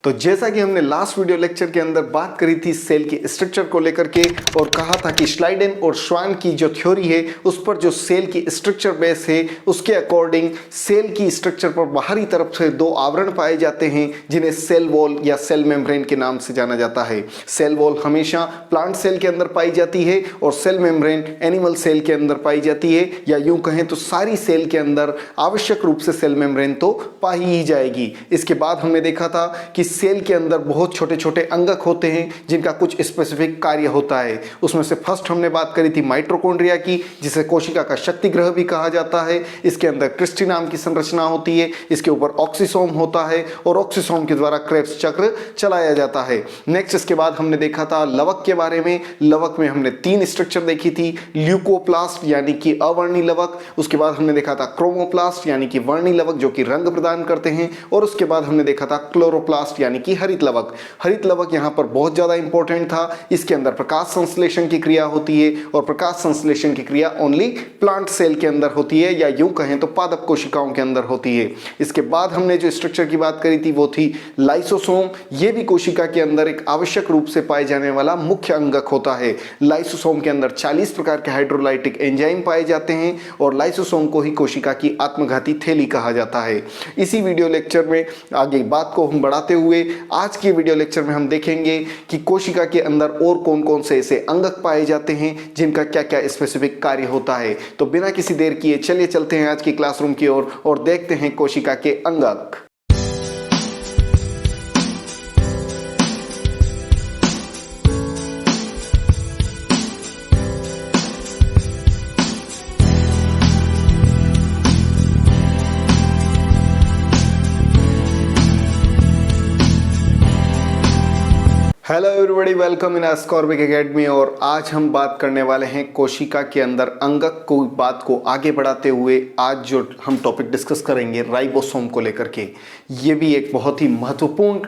तो जैसा कि हमने लास्ट वीडियो लेक्चर के अंदर बात करी थी सेल के स्ट्रक्चर को लेकर के और कहा था कि श्लाइडेन और श्वान की जो थ्योरी है उस पर जो सेल की स्ट्रक्चर बेस है उसके अकॉर्डिंग सेल की स्ट्रक्चर पर बाहरी तरफ से दो आवरण पाए जाते हैं जिन्हें सेल वॉल या सेल मेम्ब्रेन के नाम से जाना जाता है। सेल वॉल हमेशा प्लांट सेल के अंदर पाई जाती है और सेल मेम्ब्रेन एनिमल सेल के अंदर पाई जाती है, या यूं कहें तो सारी सेल के अंदर आवश्यक रूप से सेल मेम्ब्रेन तो पाई ही जाएगी। इसके बाद हमने देखा था कि सेल के अंदर बहुत छोटे छोटे अंगक होते हैं जिनका कुछ स्पेसिफिक कार्य होता है। उसमें से फर्स्ट हमने बात करी थी माइटोकॉन्ड्रिया की, जिसे कोशिका का शक्ति ग्रह भी कहा जाता है। इसके अंदर क्रिस्टी नाम की संरचना होती है, इसके ऊपर ऑक्सीसोम होता है और ऑक्सीसोम के द्वारा क्रेब्स चक्र चलाया जाता है। नेक्स्ट इसके बाद हमने देखा था लवक के बारे में। लवक में हमने तीन स्ट्रक्चर देखी थी, ल्यूकोप्लास्ट यानी कि अवर्णी लवक, उसके बाद हमने देखा था क्रोमोप्लास्ट यानी कि वर्णी लवक जो कि रंग प्रदान करते हैं, और उसके बाद हमने देखा था क्लोरोप्लास्ट यानी कि हरित लवक। हरित लवक यहाँ पर बहुत ज्यादा इंपॉर्टेंट था। इसके अंदर प्रकाश संश्लेषण की क्रिया होती है और प्रकाश संश्लेषण की क्रिया ओनली प्लांट सेल के अंदर होती है, या यूं कहें तो पादप कोशिकाओं के अंदर होती है। इसके बाद हमने जो स्ट्रक्चर की बात करी थी वो थी लाइसोसोम। ये भी कोशिका के अंदर एक आवश्यक रूप से पाए जाने वाला मुख्य अंगक होता है। लाइसोसोम के अंदर 40 प्रकार के हाइड्रोलाइटिक एंजाइम पाए जाते हैं और लाइसोसोम को ही कोशिका की आत्मघाती थैली कहा जाता है। इसी वीडियो लेक्चर में आगे बात को हम बढ़ाते हुए आज के वीडियो लेक्चर में हम देखेंगे कि कोशिका के अंदर और कौन कौन से ऐसे अंगक पाए जाते हैं जिनका क्या क्या स्पेसिफिक कार्य होता है। तो बिना किसी देर किए चलिए चलते हैं आज की क्लासरूम की ओर और देखते हैं कोशिका के अंगक। Hello everybody, welcome in ascorbic academy. और आज हम बात करने वाले हैं कोशिका के अंदर अंगक को बात को आगे बढ़ाते हुए आज जो हम टॉपिक डिस्कस करेंगे राइबोसोम को लेकर के। ये भी एक बहुत ही महत्वपूर्ण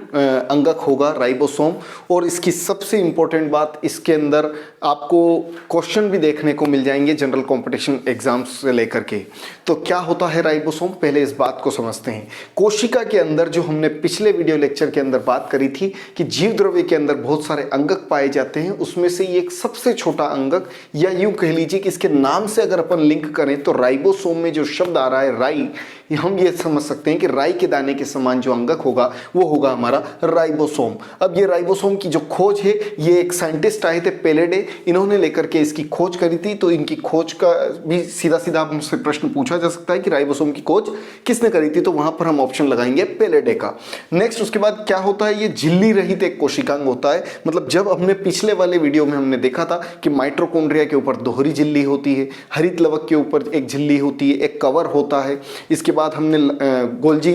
अंगक होगा राइबोसोम, और इसकी सबसे इम्पोर्टेंट बात इसके अंदर आपको क्वेश्चन भी देखने को मिल जाएंगे जनरल कॉम्पिटिशन एग्जाम्स से लेकर के। तो क्या होता है राइबोसोम, पहले इस बात को समझते हैं। कोशिका के अंदर जो हमने पिछले वीडियो लेक्चर के अंदर बात करी थी कि जीव द्रव्य के अंदर बहुत सारे अंगक पाए जाते हैं, उसमें से ये एक सबसे छोटा अंगक, या यूं कह लीजिए कि इसके नाम से अगर अपन लिंक करें तो राइबोसोम में जो शब्द आ रहा है राई, हम ये समझ सकते हैं कि राई के दाने के समान जो अंगक होगा वो होगा हमारा राइबोसोम। अब ये राइबोसोम की जो खोज है, ये एक साइंटिस्ट आए थे पेलेडे, इन्होंने लेकर के इसकी खोज करी थी। तो इनकी खोज का भी सीधा सीधा हमसे प्रश्न पूछा जा सकता है कि राइबोसोम की खोज किसने करी थी, तो वहां पर हम ऑप्शन लगाएंगे पेलेडे का। नेक्स्ट उसके बाद क्या होता है, ये झिल्ली रहित एक कोशिकांग होता है। मतलब जब हमने पिछले वाले वीडियो में हमने देखा था कि माइटोकॉन्ड्रिया के ऊपर दोहरी झिल्ली होती है, हरित लवक के ऊपर एक झिल्ली होती है, एक कवर होता है। इसके बाद हमने गोल्जी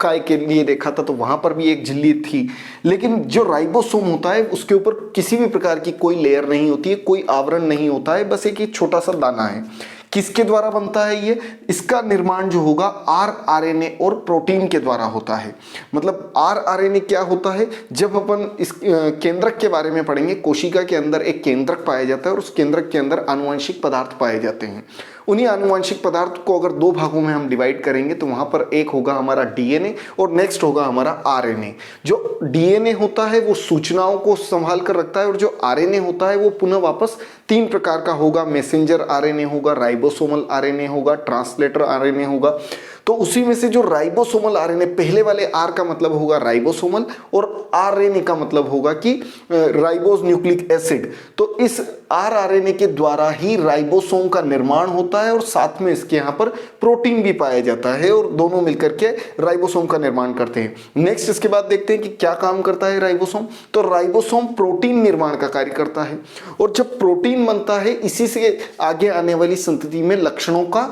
काय के लिए देखा था तो वहां पर भी एक झिल्ली थी। लेकिन जो राइबोसोम होता है उसके ऊपर किसी भी प्रकार की कोई लेयर नहीं होती है, कोई आवरण नहीं होता है, बस एक छोटा सा दाना है। किसके द्वारा बनता है ये, इसका निर्माण जो होगा आरएनए और प्रोटीन के द्वारा होता है। मतलब आरएनए क्या होता है, जब अपन इस केंद्रक के बारे में पढ़ेंगे, कोशिका के अंदर एक केंद्रक पाया जाता है और उस केंद्रक के अंदर आनुवंशिक पदार्थ पाए जाते हैं। उन्हीं आनुवंशिक पदार्थ को अगर दो भागों में हम डिवाइड करेंगे तो वहां पर एक होगा हमारा डीएनए और नेक्स्ट होगा हमारा आरएनए। जो डीएनए होता है वो सूचनाओं को संभाल कर रखता है और जो आरएनए होता है वो पुनः वापस तीन प्रकार का होगा, मैसेंजर आरएनए होगा, राइबोसोमल आरएनए होगा, ट्रांसलेटर आरएनए होगा। तो उसी में से जो राइबोसोमल आरएनए, पहले वाले आर का मतलब होगा राइबोसोमल और आरएनए का मतलब होगा कि राइबोस न्यूक्लिक एसिड। तो इस आरएनए के द्वारा ही राइबोसोम का निर्माण होता है और साथ में इसके यहाँ पर प्रोटीन भी पाया जाता है और दोनों मिलकर के राइबोसोम का निर्माण करते हैं। नेक्स्ट इसके बाद देखते हैं कि क्या काम करता है राइबोसोम। तो राइबोसोम प्रोटीन निर्माण का कार्य करता है और जब प्रोटीन बनता है इसी से आगे आने वाली संतति में लक्षणों का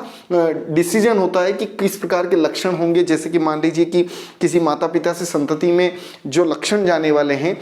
डिसीजन होता है कि किस प्रकार के लक्षण होंगे। जैसे कि मान लीजिए कि किसी माता पिता से संतति में जो लक्षण जाने वाले हैं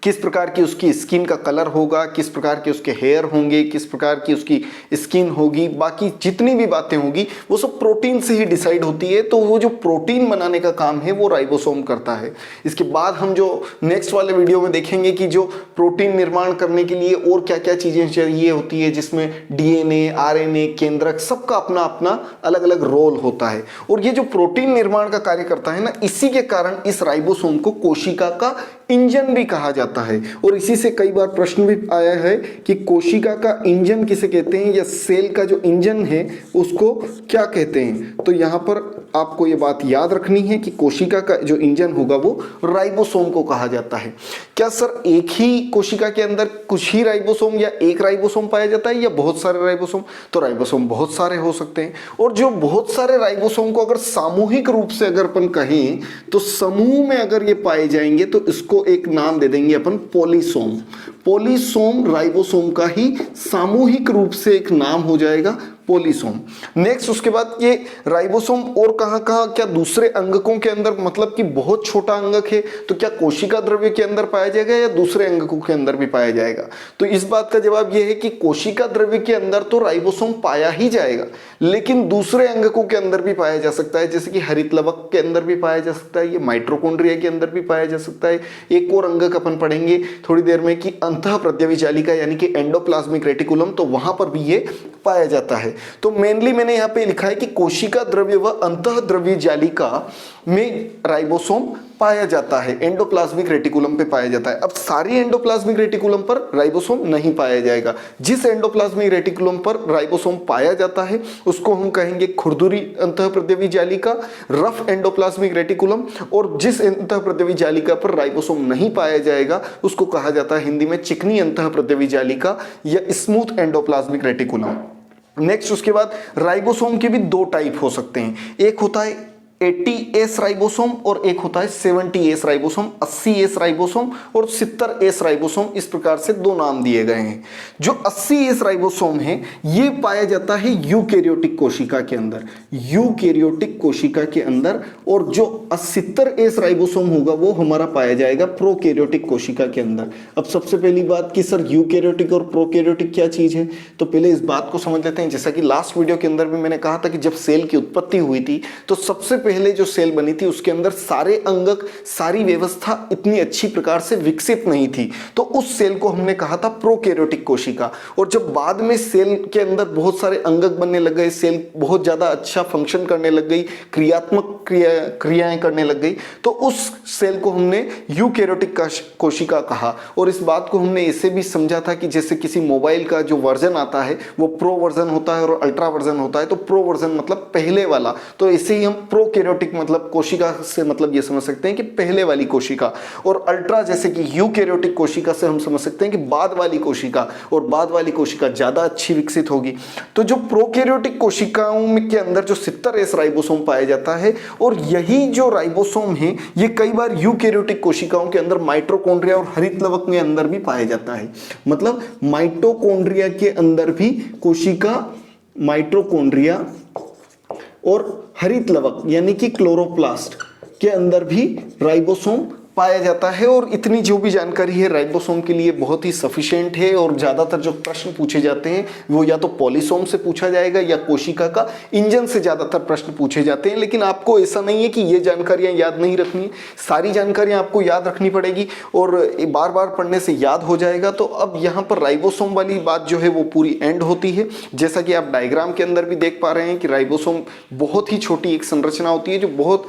किस प्रकार की उसकी स्किन का कलर होगा, किस प्रकार के उसके हेयर होंगे, किस प्रकार की उसकी स्किन होगी, बाकी जितनी भी बातें होगी वो सब प्रोटीन से ही डिसाइड होती है। तो वो जो प्रोटीन बनाने का काम है वो राइबोसोम करता है। इसके बाद हम जो नेक्स्ट वाले वीडियो में देखेंगे कि जो प्रोटीन निर्माण करने के लिए और क्या क्या चीजें चाहिए होती है, जिसमें डीएनए, आरएनए, केंद्रक, सबका अपना अपना अलग अलग रोल होता है। और ये जो प्रोटीन निर्माण का कार्य करता है ना, इसी के कारण इस राइबोसोम को कोशिका का इंजन भी कहा जाता है। और इसी से कई बार प्रश्न भी आया है कि कोशिका का इंजन किसे कहते हैं, या सेल का जो इंजन है उसको क्या कहते हैं। तो यहाँ पर आपको ये बात याद रखनी है कि कोशिका का जो इंजन होगा वो राइबोसोम को कहा जाता है। क्या सर एक ही कोशिका के अंदर कुछ ही राइबोसोम या एक राइबोसोम पाया जाता है या बहुत सारे राइबोसोम? तो राइबोसोम बहुत सारे हो सकते हैं। और जो बहुत सारे राइबोसोम को अगर सामूहिक रूप से अगर अपन कहें तो समूह में अगर ये पाए जाएंगे तो इसको एक नाम दे देंगे अपन पॉलीसोम। पॉलीसोम राइबोसोम का ही सामूहिक रूप से एक नाम हो जाएगा, पॉलीसोम। नेक्स्ट उसके बाद ये राइबोसोम और कहाँ कहाँ, क्या दूसरे अंगकों के अंदर, मतलब कि बहुत छोटा अंगक है तो क्या कोशिका द्रव्य के अंदर पाया जाएगा या दूसरे अंगकों के अंदर भी पाया जाएगा? तो इस बात का जवाब ये है कि कोशिका द्रव्य के अंदर तो राइबोसोम पाया ही जाएगा, लेकिन दूसरे अंगकों के अंदर भी पाया जा सकता है। जैसे कि हरित लवक के अंदर भी पाया जा सकता है, ये माइटोकॉन्ड्रिया के अंदर भी पाया जा सकता है। एक और अंगक अपन पढ़ेंगे थोड़ी देर में कि अंतःप्रद्यवी जालिका यानी कि एंडोप्लाज्मिक रेटिकुलम, तो वहां पर भी ये पाया जाता है। तो मेनली मैंने यहाँ पे लिखा है कि कोशिका द्रव्य व अंतःद्रव्य जालिका में राइबोसोम पाया जाता है, एंडोप्लाज्मिक रेटिकुलम पे पाया जाता है। अब सारी एंडोप्लाज्मिक रेटिकुलम पर राइबोसोम नहीं पाया जाएगा। जिस एंडोप्लाज्मिक रेटिकुलम पर राइबोसोम पाया जाता है उसको हम कहेंगे खुरदुरी अंतःप्रद्यवी जालिका, रफ एंडोप्लाज्मिक रेटिकुलम। और जिस अंतःप्रद्यवी जालिका पर राइबोसोम नहीं पाया जाएगा उसको कहा जाता है हिंदी में चिकनी अंतःप्रद्यवी जालिका या स्मूथ एंडोप्लाज्मिक रेटिकुलम। नेक्स्ट उसके बाद राइबोसोम के भी दो टाइप हो सकते हैं, एक होता है 80S राइबोसोम और एक होता है 70S राइबोसोम, 80S राइबोसोम और 70S राइबोसोम, इस प्रकार से दो नाम दिए गए हैं। जो 80S राइबोसोम है ये पाया जाता है यूकैरियोटिक कोशिका के अंदर, यूकैरियोटिक कोशिका के अंदर। और जो 70S राइबोसोम होगा वो हमारा पाया जाएगा प्रोकैरियोटिक कोशिका के अंदर। अब सबसे पहली बात कि सर यूकैरियोटिक और प्रोकैरियोटिक क्या चीज है, तो पहले इस बात को समझ लेते हैं। जैसा कि लास्ट वीडियो के अंदर भी मैंने कहा था कि जब सेल की उत्पत्ति हुई थी तो सबसे पहले जो सेल बनी थी उसके अंदर सारे अंगक, सारी व्यवस्था इतनी अच्छी प्रकार से विकसित नहीं थी, तो उस सेल को हमने कहा था प्रोकैरियोटिक कोशिका। और जब बाद में सेल के अंदर बहुत सारे अंगक बनने लग गए, सेल बहुत ज्यादा अच्छा फंक्शन करने लग गई, क्रियात्मक क्रियाएं करने लग गई, तो उस सेल को हमने यूकैरियोटिक कोशिका कहा। और इस बात को हमने इसे भी समझा था कि जैसे किसी मोबाइल का जो वर्जन आता है वो प्रो वर्जन होता है और अल्ट्रा वर्जन होता है, तो प्रो वर्जन मतलब पहले वाला, तो इसे ही हम प्रोकैरियोटिक मतलब कोशिका से मतलब ये समझ सकते हैं कि पहले वाली कोशिका। और अल्ट्रा जैसे कि यूकैरियोटिक कोशिका से हम समझ सकते हैं कि बाद वाली कोशिका, और बाद वाली कोशिका ज्यादा अच्छी विकसित होगी। तो जो प्रोकैरियोटिक कोशिकाओं के अंदर जो 70S राइबोसोम पाया जाता है, और यही जो राइबोसोम है ये कई बार यूकैरियोटिक कोशिकाओं के अंदर माइटोकॉन्ड्रिया और हरित लवक के अंदर भी पाया जाता है। मतलब माइटोकॉन्ड्रिया के अंदर भी कोशिका, माइटोकॉन्ड्रिया और हरित लवक यानी कि क्लोरोप्लास्ट के अंदर भी राइबोसोम पाया जाता है। और इतनी जो भी जानकारी है राइबोसोम के लिए बहुत ही सफिशिएंट है। और ज्यादातर जो प्रश्न पूछे जाते हैं वो या तो पॉलीसोम से पूछा जाएगा या कोशिका का इंजन से ज्यादातर प्रश्न पूछे जाते हैं। लेकिन आपको ऐसा नहीं है कि ये जानकारियां याद नहीं रखनी, सारी जानकारियां आपको याद रखनी पड़ेगी और बार बार पढ़ने से याद हो जाएगा। तो अब यहाँ पर राइबोसोम वाली बात जो है वो पूरी एंड होती है। जैसा कि आप डायग्राम के अंदर भी देख पा रहे हैं कि राइबोसोम बहुत ही छोटी एक संरचना होती है जो बहुत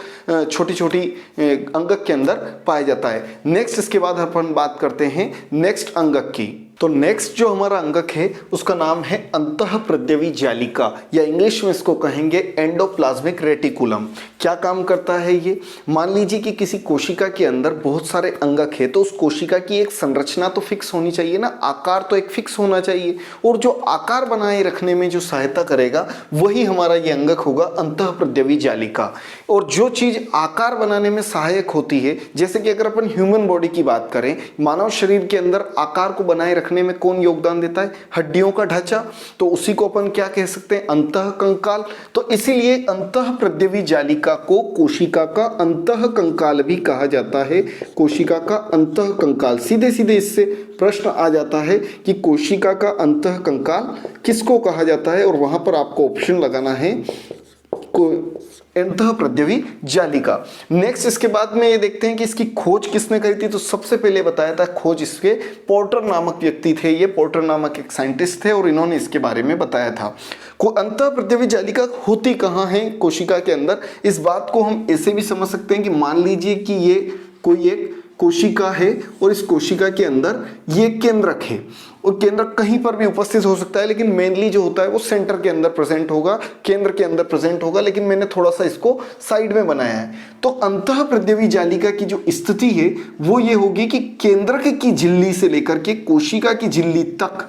छोटी छोटी अंगक के अंदर पाया जाता है। नेक्स्ट इसके बाद अपन बात करते हैं नेक्स्ट अंगक की। तो नेक्स्ट जो हमारा अंगक है उसका नाम है अंतःप्रद्यवी जालिका, या इंग्लिश में इसको कहेंगे एंडोप्लाज्मिक रेटिकुलम। क्या काम करता है ये? मान लीजिए कि किसी कोशिका के अंदर बहुत सारे अंगक है, तो उस कोशिका की एक संरचना तो फिक्स होनी चाहिए ना, आकार तो एक फिक्स होना चाहिए। और जो आकार बनाए रखने में जो सहायता करेगा वही हमारा ये अंगक होगा अंतःप्रद्यवी जालिका। और जो चीज आकार बनाने में सहायक होती है, जैसे कि अगर अपन ह्यूमन बॉडी की बात करें, मानव शरीर के अंदर आकार को बनाए रखने रखने में कौन योगदान देता है? हड्डियों का ढांचा, तो उसी को अपन क्या कह सकते हैं? अंतःकंकाल। तो इसीलिए अंतःप्रद्यवी जालिका को कोशिका का अंतःकंकाल भी कहा जाता है, कोशिका का अंतःकंकाल। सीधे सीधे इससे प्रश्न आ जाता है कि कोशिका का अंतःकंकाल किसको कहा जाता है, और वहां पर आपको ऑप्शन लगाना है अंतःप्रद्यवी जालिका। नेक्स्ट इसके बाद में ये देखते हैं कि इसकी खोज किसने करी थी। तो सबसे पहले बताया था खोज इसके पोर्टर नामक व्यक्ति थे, ये पोर्टर नामक एक साइंटिस्ट थे और इन्होंने इसके बारे में बताया था। अंतःप्रद्यवी जालिका होती कहाँ है कोशिका के अंदर, इस बात को हम ऐसे भी समझ सकते हैं कि मान लीजिए कि ये कोई एक कोशिका है और इस कोशिका के अंदर ये केंद्रक है, और केंद्र कहीं पर भी उपस्थित हो सकता है, लेकिन मेनली जो होता है वो सेंटर के अंदर प्रेजेंट होगा, केंद्र के अंदर प्रेजेंट होगा, लेकिन मैंने थोड़ा सा इसको साइड में बनाया है। तो अंतःप्रद्यवी जालिका की जो स्थिति है वो ये होगी कि केंद्रक की झिल्ली से लेकर के कोशिका की झिल्ली तक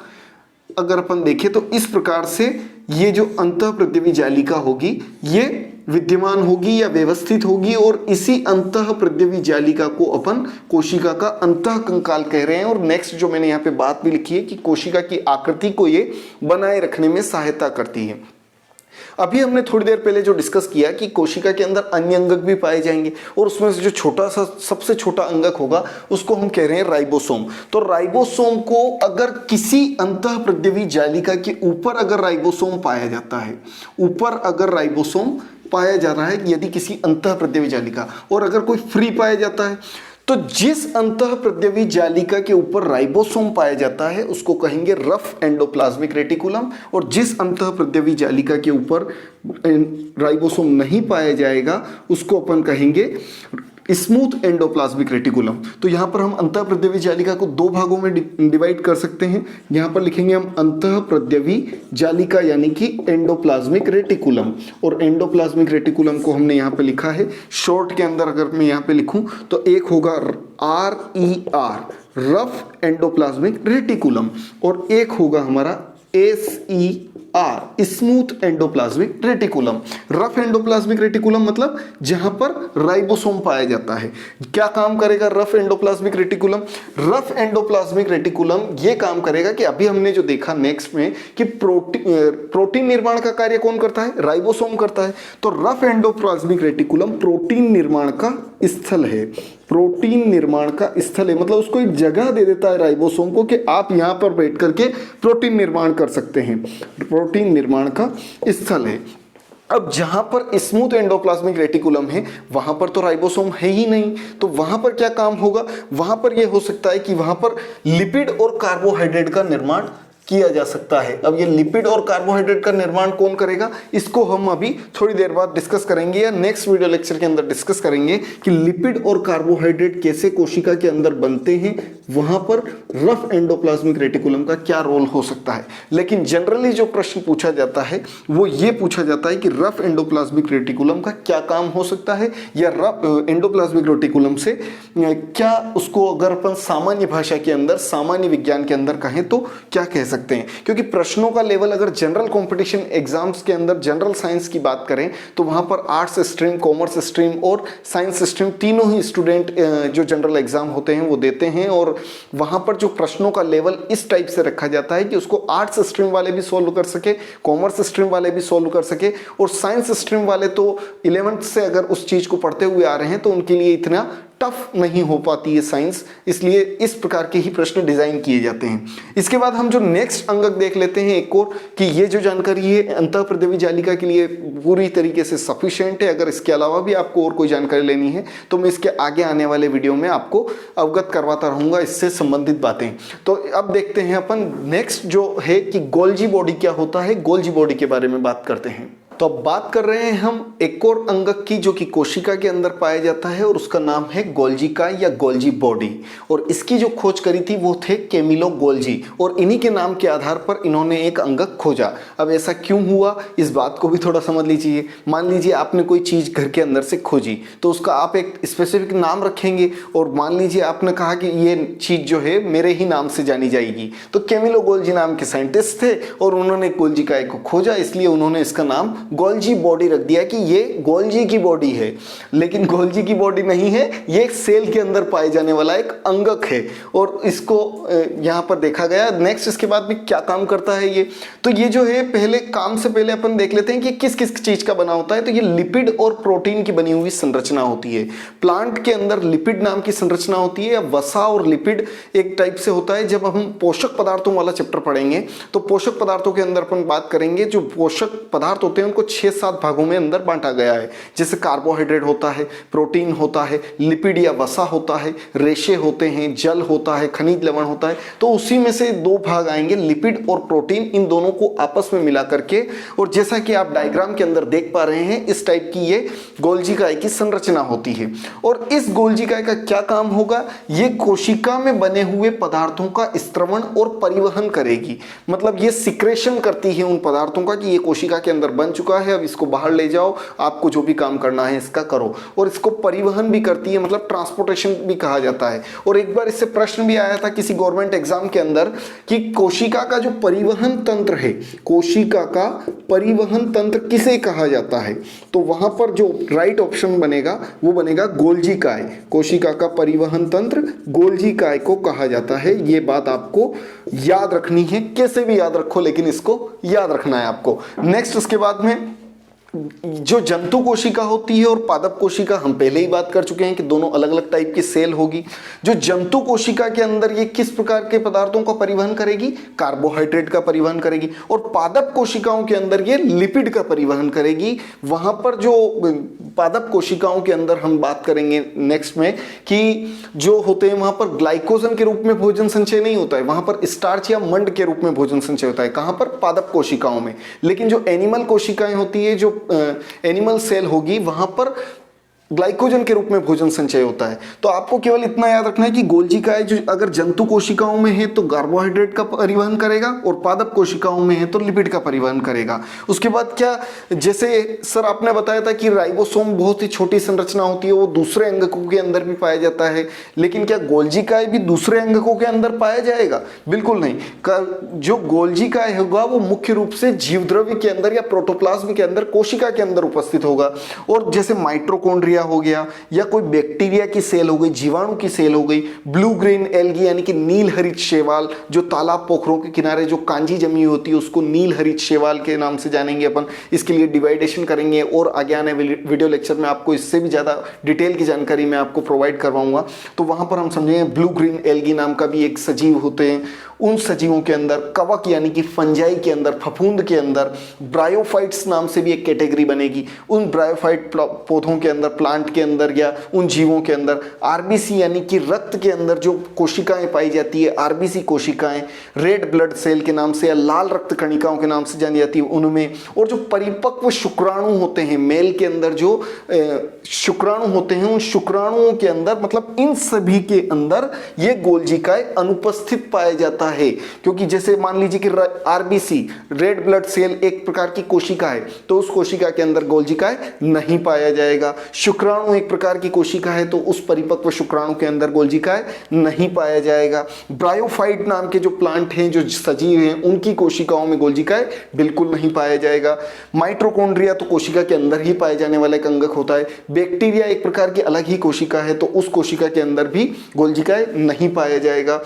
अगर अपन देखें तो इस प्रकार से ये जो अंतःप्रद्यवी जालिका होगी ये विद्यमान होगी या व्यवस्थित होगी, और इसी अंतःप्रद्यवी जालिका को अपन कोशिका का अंतःकंकाल कह रहे हैं। और नेक्स्ट जो मैंने यहाँ पे बात भी लिखी है कि कोशिका की आकृति को ये बनाए रखने में सहायता करती है। अभी हमने थोड़ी देर पहले जो डिस्कस किया कि कोशिका के अंदर अन्य अंगक भी पाए जाएंगे, और उसमें से जो छोटा सा सबसे छोटा अंगक होगा उसको हम कह रहे हैं राइबोसोम। तो राइबोसोम को अगर किसी अंतःप्रद्यवी जालिका के ऊपर अगर राइबोसोम पाया जाता है, ऊपर अगर राइबोसोम पाया जा रहा है यदि किसी अंतःप्रद्यवी जालिका, और अगर कोई फ्री पाया जाता है, तो जिस अंतःप्रद्यवी जालिका के ऊपर राइबोसोम पाया जाता है उसको कहेंगे रफ एंडोप्लाज्मिक रेटिकुलम, और जिस अंतःप्रद्यवी जालिका के ऊपर राइबोसोम नहीं पाया जाएगा उसको अपन कहेंगे स्मूथ एंडोप्लाज्मिक रेटिकुलम। तो यहाँ पर हम अंतःप्रद्यवी जालिका को दो भागों में डिवाइड कर सकते हैं। यहाँ पर लिखेंगे हम अंतःप्रद्यवी जालिका यानी कि एंडोप्लाज्मिक रेटिकुलम, और एंडोप्लाज्मिक रेटिकुलम को हमने यहाँ पे लिखा है शॉर्ट के अंदर। अगर मैं यहाँ पे लिखूं तो एक होगा RER रफ एंडोप्लाज्मिक रेटिकुलम, और एक होगा हमारा SER smooth endoplasmic reticulum. Rough endoplasmic reticulum मतलब जहां पर राइबोसोम पाया जाता है। क्या काम करेगा rough endoplasmic reticulum? Rough endoplasmic reticulum ये काम करेगा कि अभी हमने जो देखा नेक्स्ट में कि प्रोटीन निर्माण का कार्य कौन करता है? राइबोसोम करता है। तो रफ एंडोप्लाज्मिक रेटिकुलम प्रोटीन निर्माण का स्थल है, प्रोटीन निर्माण का स्थल है, मतलब उसको एक जगह दे देता है राइबोसोम को कि आप यहां पर बैठ करके प्रोटीन निर्माण कर सकते हैं, प्रोटीन निर्माण का स्थल है। अब जहां पर स्मूथ एंडोप्लाज्मिक रेटिकुलम है वहां पर तो राइबोसोम है ही नहीं, तो वहां पर क्या काम होगा? वहां पर यह हो सकता है कि वहां पर लिपिड और कार्बोहाइड्रेट का निर्माण किया जा सकता है। अब ये लिपिड और कार्बोहाइड्रेट का निर्माण कौन करेगा, इसको हम अभी थोड़ी देर बाद डिस्कस करेंगे, या नेक्स्ट वीडियो लेक्चर के अंदर डिस्कस करेंगे कि लिपिड और कार्बोहाइड्रेट कैसे कोशिका के अंदर बनते हैं, वहां पर रफ एंडोप्लाज्मिक रेटिकुलम का क्या रोल हो सकता है। लेकिन जनरली जो प्रश्न पूछा जाता है वो ये पूछा जाता है कि रफ एंडोप्लाज्मिक रेटिकुलम का क्या काम हो सकता है, या रफ एंडोप्लाज्मिक रेटिकुलम से क्या उसको अगर अपन सामान्य भाषा के अंदर, सामान्य विज्ञान के अंदर कहें तो क्या कह सकते हैं। क्योंकि प्रश्नों का लेवल अगर जनरल कंपटीशन एग्जाम्स के अंदर जनरल साइंस की बात करें तो वहां पर आर्ट्स स्ट्रीम, कॉमर्स स्ट्रीम और साइंस स्ट्रीम तीनों ही स्टूडेंट जो जनरल एग्जाम होते हैं वो देते हैं, और वहां पर जो प्रश्नों का लेवल इस टाइप से रखा जाता है कि उसको आर्ट्स स्ट्रीम वाले भी सोल्व कर सके, कॉमर्स स्ट्रीम वाले भी सोल्व कर सके, और साइंस स्ट्रीम वाले तो 11th से अगर उस चीज को पढ़ते हुए आ रहे हैं तो उनके लिए इतना टफ नहीं हो पाती है साइंस, इसलिए इस प्रकार के ही प्रश्न डिजाइन किए जाते हैं। इसके बाद हम जो नेक्स्ट अंगक देख लेते हैं एक और, कि ये जो जानकारी है अंतःप्रद्यवी जालिका के लिए पूरी तरीके से सफिशिएंट है। अगर इसके अलावा भी आपको और कोई जानकारी लेनी है तो मैं इसके आगे आने वाले वीडियो में आपको अवगत करवाता रहूंगा इससे संबंधित बातें। तो अब देखते हैं अपन नेक्स्ट जो है कि गोल्जी बॉडी क्या होता है, गोल्जी बॉडी के बारे में बात करते हैं। तो अब बात कर रहे हैं हम एक और अंगक की जो कि कोशिका के अंदर पाया जाता है, और उसका नाम है गोल्जिका या गोल्जी बॉडी, और इसकी जो खोज करी थी वो थे कैमिलो गोल्जी, और इन्हीं के नाम के आधार पर इन्होंने एक अंगक खोजा। अब ऐसा क्यों हुआ इस बात को भी थोड़ा समझ लीजिए। मान लीजिए आपने कोई चीज घर के अंदर से खोजी तो उसका आप एक स्पेसिफिक नाम रखेंगे, और मान लीजिए आपने कहा कि ये चीज जो है मेरे ही नाम से जानी जाएगी, तो कैमिलो गोल्जी नाम के साइंटिस्ट थे और उन्होंने गोल्जिका को खोजा, इसलिए उन्होंने इसका नाम गोल्जी बॉडी रख दिया कि ये गोल्जी की बॉडी है, लेकिन गोल्जी की बॉडी नहीं है, ये एक सेल के अंदर पाए जाने वाला एक अंगक है और इसको यहाँ पर देखा गया। नेक्स्ट इसके बाद भी क्या काम करता है ये, तो ये जो है पहले काम से पहले अपन देख लेते हैं कि किस किस चीज का बना होता है। तो ये लिपिड और प्रोटीन की बनी हुई संरचना होती है। प्लांट के अंदर लिपिड नाम की संरचना होती है, या वसा और लिपिड एक टाइप से होता है। जब हम पोषक पदार्थों वाला चैप्टर पढ़ेंगे तो पोषक पदार्थों के अंदर अपन बात करेंगे, जो पोषक पदार्थ होते हैं उनको 6-7 भागों में अंदर बांटा गया है। जैसे कार्बोहाइड्रेट होता है, प्रोटीन होता है, लिपिड या वसा होता है, रेशे होते हैं, जल होता है, खनिज लवण होता है। तो उसी में से 2 भाग आएंगे, लिपिड और प्रोटीन, इन दोनों को आपस में मिला करके। और जैसा कि आप डायग्राम के अंदर देख पा रहे हैं, इस टाइप की ये गोल्जी काय की संरचना होती है। और इस गोल्जी काय का क्या काम होगा, ये कोशिका में बने हुए पदार्थों का स्त्रवण और परिवहन करेगी। मतलब ये सिक्रेशन करती है उन पदार्थों का कि ये कोशिका के अंदर बन चुका है, अब इसको बाहर ले जाओ, आपको जो भी काम करना है इसका करो। और इसको परिवहन भी करती है, मतलब ट्रांसपोर्टेशन भी कहा जाता है। और एक बार इससे प्रश्न भी आया था किसी गवर्नमेंट एग्जाम के अंदर कि कोशिका का जो परिवहन तंत्र है, कोशिका का परिवहन तंत्र किसे कहा जाता है, तो वहां पर जो राइट ऑप्शन बनेगा वो बनेगा गोल्जी काय। कोशिका का परिवहन तंत्र गोल्जी काय को कहा जाता है। ये बात आपको याद रखनी है, कैसे भी याद रखो लेकिन इसको याद रखना है आपको। नेक्स्ट उसके बाद में जो जंतु कोशिका होती है और पादप कोशिका, हम पहले ही बात कर चुके हैं कि दोनों अलग अलग टाइप की सेल होगी। जो जंतु कोशिका के अंदर ये किस प्रकार के पदार्थों का परिवहन करेगी, कार्बोहाइड्रेट का परिवहन करेगी। और पादप कोशिकाओं के अंदर ये लिपिड का परिवहन करेगी। वहां पर जो पादप कोशिकाओं के अंदर हम बात करेंगे नेक्स्ट में कि जो होते हैं वहां पर ग्लाइकोजन के रूप में भोजन संचय नहीं होता है, वहां पर स्टार्च या मंड के रूप में भोजन संचय होता है। कहां पर, पादप कोशिकाओं में। लेकिन जो एनिमल कोशिकाएं होती है, जो एनिमल सेल होगी, वहां पर ग्लाइकोजन के रूप में भोजन संचय होता है। तो आपको केवल इतना याद रखना है कि गोल्जी काय जो अगर जंतु कोशिकाओं में है तो कार्बोहाइड्रेट का परिवहन करेगा, और पादप कोशिकाओं में है तो लिपिड का परिवहन करेगा। उसके बाद क्या, जैसे सर आपने बताया था कि राइबोसोम बहुत ही छोटी संरचना होती है, वो दूसरे अंगकों के अंदर भी पाया जाता है। लेकिन क्या गोल्जी काय भी दूसरे अंगकों के अंदर पाया जाएगा? बिल्कुल नहीं। जो गोल्जी काय होगा वो मुख्य रूप से जीवद्रव्य के अंदर या प्रोटोप्लाज्म के अंदर, कोशिका के अंदर उपस्थित होगा। और जैसे माइटोकॉन्ड्रिया हो गया, या कोई बैक्टीरिया की सेल हो गई, जीवाणु की सेल हो गई, ब्लू ग्रीन एल्गी यानी कि नील हरित शैवाल, जो तालाब पोखरों के किनारे जो कांजी जमी होती है उसको नील हरित शैवाल के नाम से जानेंगे अपन। इसके लिए डिवाइडेशन करेंगे और आगे आने वीडियो लेक्चर में आपको इससे भी ज्यादा डिटेल की जानकारी मैं आपको प्रोवाइड करवाऊंगा। तो वहां पर हम समझेंगे ब्लू ग्रीन एल्गी नाम का भी एक सजीव होते हैं। उन सजीवों के अंदर कवक यानी कि फंजाई के अंदर, फफूंद के अंदर ब्रायोफाइट्स नाम से भी एक कैटेगरी बनेगी। उन ब्रायोफाइट पौधों के अंदर, प्लांट के अंदर या उन जीवों के अंदर आरबीसी यानी कि रक्त के अंदर जो कोशिकाएं पाई जाती है, आरबीसी कोशिकाएं रेड ब्लड सेल के नाम से या लाल रक्त कणिकाओं के नाम से जानी जाती है, उनमें। और जो परिपक्व शुक्राणु होते हैं मेल के अंदर, जो शुक्राणु होते हैं, उन शुक्राणुओं के अंदर, मतलब इन सभी के अंदर ये गोल्जी काय अनुपस्थित पाया जाता है। क्योंकि जैसे मान लीजिए कि आरबीसी रेड ब्लड सेल एक प्रकार की कोशिका है, तो उस कोशिका के अंदर गोल्जी काय नहीं पाया जाएगा। शुक्राणु एक प्रकार की कोशिका है, तो उस परिपक्व शुक्राणु के अंदर गोल्जी काय नहीं पाया जाएगा। ब्रायोफाइट नाम के जो प्लांट हैं, जो सजीव हैं, उनकी कोशिकाओं में गोल्जी काय बिल्कुल नहीं पाया जाएगा। माइटोकॉन्ड्रिया तो कोशिका के अंदर ही पाए जाने वाला एक अंगक होता है। बैक्टीरिया एक प्रकार की अलग ही कोशिका है, तो उस कोशिका के अंदर भी गोल्जी काय नहीं पाया जाएगा।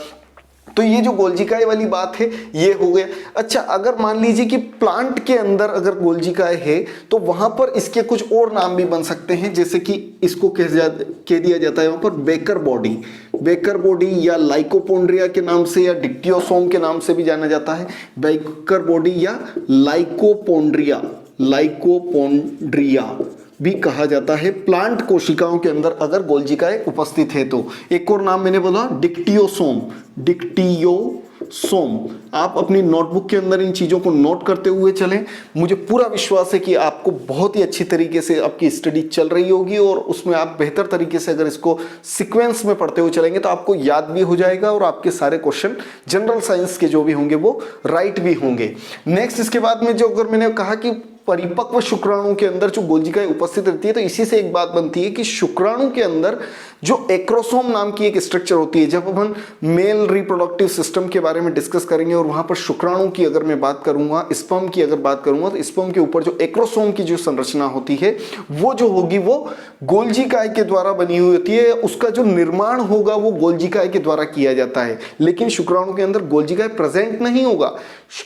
तो ये जो गोल्जी काय वाली बात है ये हो गया। अच्छा, अगर मान लीजिए कि प्लांट के अंदर अगर गोल्जी काय है तो वहां पर इसके कुछ और नाम भी बन सकते हैं, जैसे कि इसको कह दिया जाता है वहां पर बेकर बॉडी, बेकर बॉडी या लाइकोपोन्ड्रिया के नाम से या डिक्टियोसोम के नाम से भी जाना जाता है। बेकर बॉडी या लाइकोपोन्ड्रिया, लाइकोपोन्ड्रिया भी कहा जाता है प्लांट कोशिकाओं के अंदर अगर गोल्जी काय उपस्थित है तो। एक और नाम मैंने बोला डिक्टियोसोम, डिक्टियोसोम। आप अपनी नोटबुक के अंदर इन चीजों को नोट करते हुए चलें। मुझे पूरा विश्वास है कि आपको बहुत ही अच्छी तरीके से आपकी स्टडी चल रही होगी और उसमें आप बेहतर तरीके से अगर इसको सीक्वेंस में पढ़ते हुए चलेंगे तो आपको याद भी हो जाएगा और आपके सारे क्वेश्चन जनरल साइंस के जो भी होंगे वो राइट भी होंगे। नेक्स्ट इसके बाद में जो अगर मैंने कहा कि परिपक्व शुक्राणु के अंदर जो गोल्जिकाएं उपस्थित रहती है, तो इसी से एक बात बनती है कि शुक्राणु के अंदर जो एक्रोसोम नाम की एक स्ट्रक्चर होती है, जब हम मेल रिप्रोडक्टिव सिस्टम के बारे में डिस्कस करेंगे और वहां पर शुक्राणु की अगर मैं बात करूंगा, स्पर्म की अगर बात करूंगा, तो स्पर्म के ऊपर जो एक्रोसोम की जो संरचना होती है वो जो होगी वो गोल्जिकाए के द्वारा बनी हुई होती है। उसका जो निर्माण होगा वो गोल्जिकाए के द्वारा किया जाता है, लेकिन शुक्राणु के अंदर गोल्जिकाए प्रेजेंट नहीं होगा।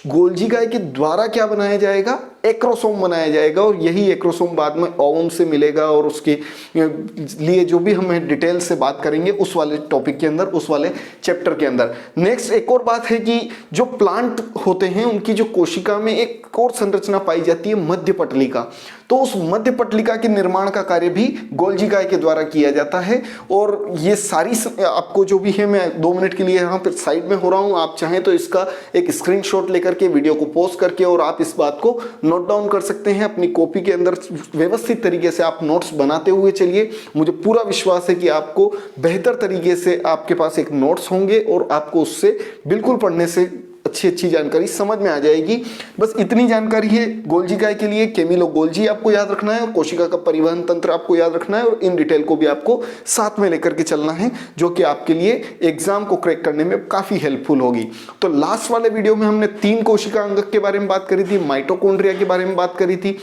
गोल्जिकाए के द्वारा क्या बनाया जाएगा? एक्रोसोम बनाया जाएगा, और यही एक्रोसोम बाद में ओवम से मिलेगा, और उसके लिए जो भी हम डिटेल से बात करेंगे उस वाले टॉपिक के अंदर, उस वाले चैप्टर के अंदर। नेक्स्ट एक और बात है कि जो प्लांट होते हैं उनकी जो कोशिका में एक और संरचना पाई जाती है, मध्य पटलिका। तो उस मध्य पटलिका के निर्माण का कार्य भी गोल्जिकाए के द्वारा किया जाता है। और ये सारी आपको जो भी है, मैं 2 मिनट के लिए यहाँ पर साइड में हो रहा हूँ, आप चाहें तो इसका एक स्क्रीनशॉट लेकर के वीडियो को पॉज करके और आप इस बात को नोट डाउन कर सकते हैं अपनी कॉपी के अंदर। व्यवस्थित तरीके से आप नोट्स बनाते हुए चलिए, मुझे पूरा विश्वास है कि आपको बेहतर तरीके से आपके पास एक नोट्स होंगे और आपको उससे बिल्कुल पढ़ने से अच्छी जानकारी समझ में आ जाएगी। बस इतनी जानकारी है गोल्जिकाए के लिए। केमिलो गोल्जी आपको याद रखना है, और कोशिका का परिवहन तंत्र आपको याद रखना है, और इन डिटेल को भी आपको साथ में लेकर के चलना है, जो कि आपके लिए एग्जाम को क्रैक करने में काफी हेल्पफुल होगी। तो लास्ट वाले वीडियो में हमने 3 कोशिका अंगक के बारे में बात करी थी, माइटोकॉन्ड्रिया के बारे में बात करी थी,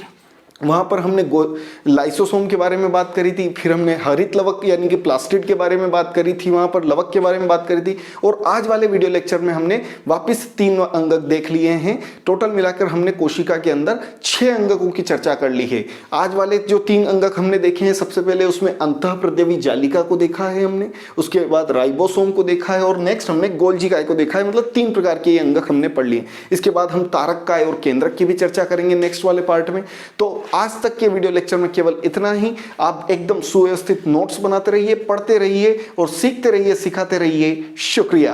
वहां पर हमने लाइसोसोम के बारे में बात करी थी, फिर हमने हरित लवक यानी कि प्लास्टिड के बारे में बात करी थी, वहां पर लवक के बारे में बात करी थी, और आज वाले वीडियो लेक्चर में हमने वापस 3 अंगक देख लिए हैं। टोटल मिलाकर हमने कोशिका के अंदर 6 अंगकों की चर्चा कर ली है। आज वाले जो 3 अंगक हमने देखे हैं, सबसे पहले उसमें अंतःप्रद्रवी जालिका को देखा है हमने, उसके बाद राइबोसोम को देखा है, और नेक्स्ट हमने गोल्जिकाए को देखा है। मतलब 3 प्रकार के ये अंगक हमने पढ़ लिए। इसके बाद हम तारककाय और केंद्रक की भी चर्चा करेंगे नेक्स्ट वाले पार्ट में। तो आज तक के वीडियो लेक्चर में केवल इतना ही। आप एकदम सुव्यवस्थित नोट्स बनाते रहिए, पढ़ते रहिए और सीखते रहिए, सिखाते रहिए। शुक्रिया।